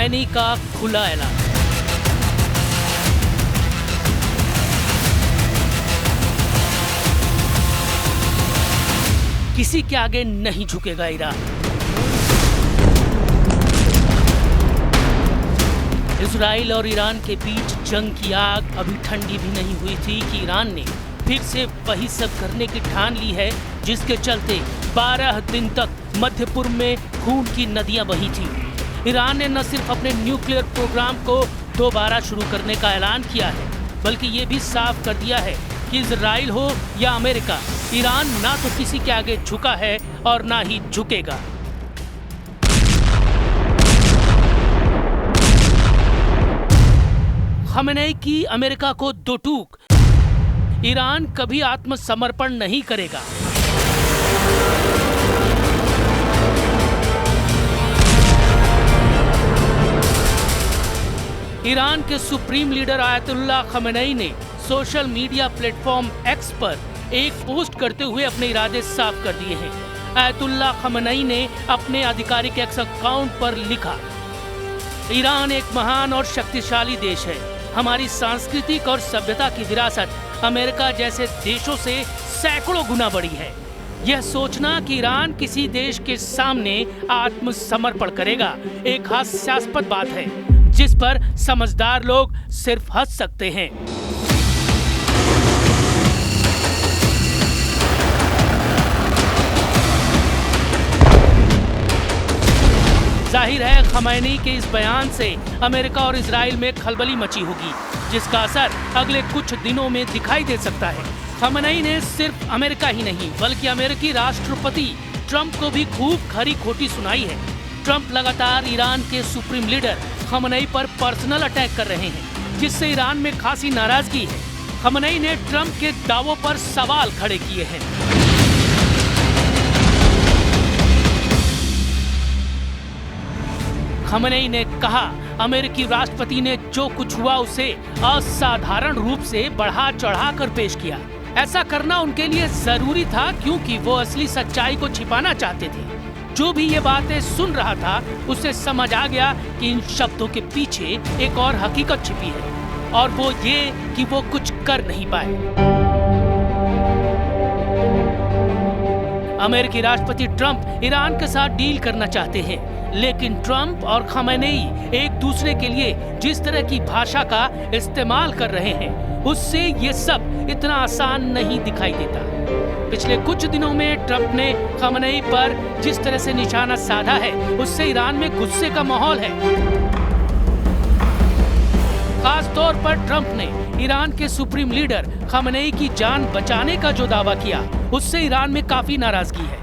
खमैनी का खुला ऐलान। किसी के आगे नहीं झुकेगा ईरान। इजराइल और ईरान के बीच जंग की आग अभी ठंडी भी नहीं हुई थी कि ईरान ने फिर से वही सब करने की ठान ली है, जिसके चलते 12 दिन तक मध्य पूर्व में खून की नदियां बही थी। ईरान ने न सिर्फ अपने न्यूक्लियर प्रोग्राम को दोबारा शुरू करने का ऐलान किया है, बल्कि ये भी साफ कर दिया है कि इजराइल हो या अमेरिका, ईरान ना तो किसी के आगे झुका है और ना ही झुकेगा। खमेनी की अमेरिका को दो टूक, ईरान कभी आत्मसमर्पण नहीं करेगा। ईरान के सुप्रीम लीडर आयतुल्लाह खमेनी ने सोशल मीडिया प्लेटफॉर्म एक्स पर एक पोस्ट करते हुए अपने इरादे साफ कर दिए हैं। आयतुल्लाह खमेनी ने अपने आधिकारिक एक्स अकाउंट पर लिखा, ईरान एक महान और शक्तिशाली देश है। हमारी सांस्कृतिक और सभ्यता की विरासत अमेरिका जैसे देशों से सैकड़ों गुना बड़ी है। यह सोचना कि ईरान किसी देश के सामने आत्मसमर्पण करेगा एक हास्यास्पद बात है, जिस पर समझदार लोग सिर्फ हंस सकते हैं। जाहिर है खमैनी के इस बयान से अमेरिका और इजराइल में खलबली मची होगी, जिसका असर अगले कुछ दिनों में दिखाई दे सकता है। खमैनी ने सिर्फ अमेरिका ही नहीं बल्कि अमेरिकी राष्ट्रपति ट्रंप को भी खूब खरी खोटी सुनाई है। ट्रंप लगातार ईरान के सुप्रीम लीडर खमैनी पर पर्सनल अटैक कर रहे हैं, जिससे ईरान में खासी नाराजगी है। खमैनी ने ट्रंप के दावों पर सवाल खड़े किए हैं। खमैनी ने कहा, अमेरिकी राष्ट्रपति ने जो कुछ हुआ उसे असाधारण रूप से बढ़ा चढ़ाकर पेश किया। ऐसा करना उनके लिए जरूरी था क्योंकि वो असली सच्चाई को छिपाना चाहते थे। जो भी ये बातें सुन रहा था उसे समझ आ गया कि इन शब्दों के पीछे एक और हकीकत छिपी है, और वो ये कि वो कुछ कर नहीं पाए। अमेरिकी राष्ट्रपति ट्रंप ईरान के साथ डील करना चाहते हैं, लेकिन ट्रंप और खमैनी एक दूसरे के लिए जिस तरह की भाषा का इस्तेमाल कर रहे हैं, उससे ये सब इतना आसान नहीं दिखाई देता। पिछले कुछ दिनों में ट्रंप ने खमैनी पर जिस तरह से निशाना साधा है, उससे ईरान में गुस्से का माहौल है। खास तौर पर ट्रंप ने ईरान के सुप्रीम लीडर खमैनी की जान बचाने का जो दावा किया, उससे ईरान में काफी नाराजगी है।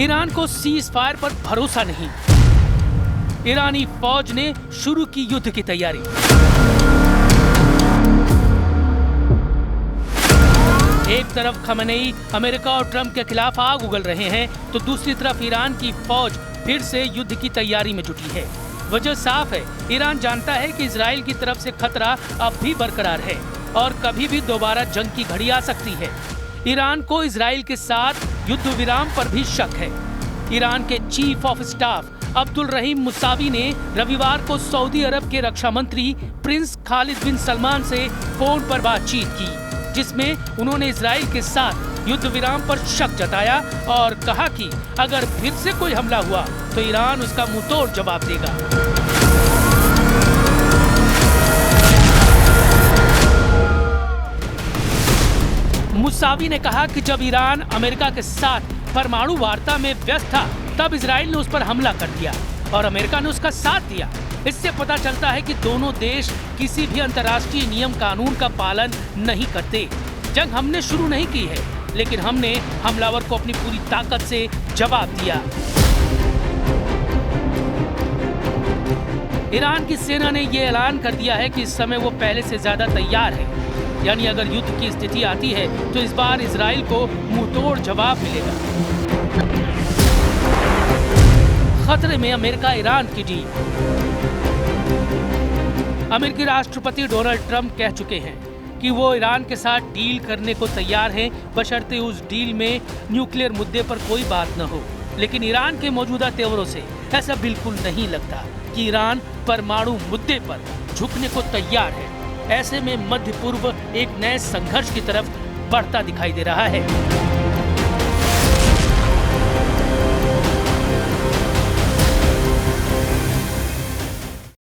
ईरान को सीज फायर पर भरोसा नहीं। ईरानी फौज ने शुरू की युद्ध की तैयारी। एक तरफ खमैनी अमेरिका और ट्रंप के खिलाफ आग उगल रहे हैं, तो दूसरी तरफ ईरान की फौज फिर से युद्ध की तैयारी में जुटी है। वजह साफ है, ईरान जानता है कि इजराइल की तरफ से खतरा अब भी बरकरार है और कभी भी दोबारा जंग की घड़ी आ सकती है। ईरान को इजराइल के साथ युद्ध विराम पर भी शक है। ईरान के chief of staff Abdul Rahim Mousavi ने रविवार को सऊदी अरब के रक्षा मंत्री प्रिंस खालिद बिन सलमान से फोन पर बातचीत की, जिसमें उन्होंने इजराइल के साथ युद्ध विराम पर शक जताया और कहा कि अगर फिर से कोई हमला हुआ तो ईरान उसका मुंहतोड़ जवाब देगा। मुसावी ने कहा कि जब ईरान अमेरिका के साथ परमाणु वार्ता में व्यस्त था, तब इजराइल ने उस पर हमला कर दिया और अमेरिका ने उसका साथ दिया। इससे पता चलता है कि दोनों देश किसी भी अंतर्राष्ट्रीय नियम कानून का पालन नहीं करते। जंग हमने शुरू नहीं की है, लेकिन हमने हमलावर को अपनी पूरी ताकत से जवाब दिया। ईरान की सेना ने यह ऐलान कर दिया है कि इस समय वो पहले से ज्यादा तैयार है, यानी अगर युद्ध की स्थिति आती है तो इस बार इजराइल को मुंहतोड़ जवाब मिलेगा। खतरे में अमेरिका ईरान की डील। अमेरिकी राष्ट्रपति डोनाल्ड ट्रंप कह चुके हैं कि वो ईरान के साथ डील करने को तैयार हैं, बशर्ते उस डील में न्यूक्लियर मुद्दे पर कोई बात न हो। लेकिन ईरान के मौजूदा तेवरों से ऐसा बिल्कुल नहीं लगता कि ईरान परमाणु मुद्दे पर झुकने को तैयार है। ऐसे में मध्य पूर्व एक नए संघर्ष की तरफ बढ़ता दिखाई दे रहा है।